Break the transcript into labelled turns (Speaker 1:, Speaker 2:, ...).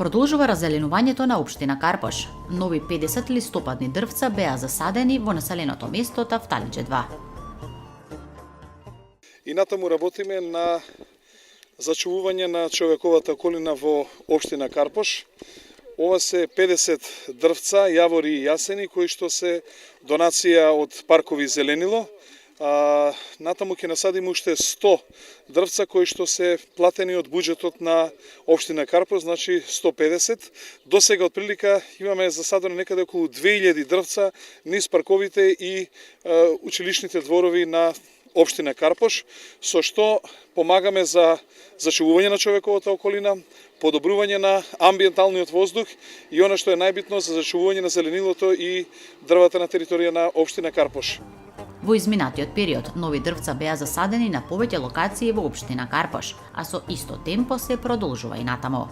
Speaker 1: Продолжува раззеленувањето на општина Карпош. Нови 50 листопадни дрвца беа засадени во населеното место Тафталиџе 2.
Speaker 2: И натаму работиме на зачувување на човековата околина во општина Карпош. Ова се 50 дрвца, јавори и јасени кои што се донација од Паркови Зеленило. Натаму ќе насадиме уште 100 дрвца кои што се платени од буџетот на општина Карпош, значи 150. До сега од прилика имаме засадено некаде околу 2000 дрвца низ парковите и училишните дворови на општина Карпош, со што помагаме за зачувување на човековата околина, подобрување на амбиенталниот воздух и она што е најбитно за зачувување на зеленилото и дрвата на територија на општина Карпош.
Speaker 1: Во изминатиот период, нови дрвца беа засадени на повеќе локации во општина Карпош, а со исто темпо се продолжува и натамо.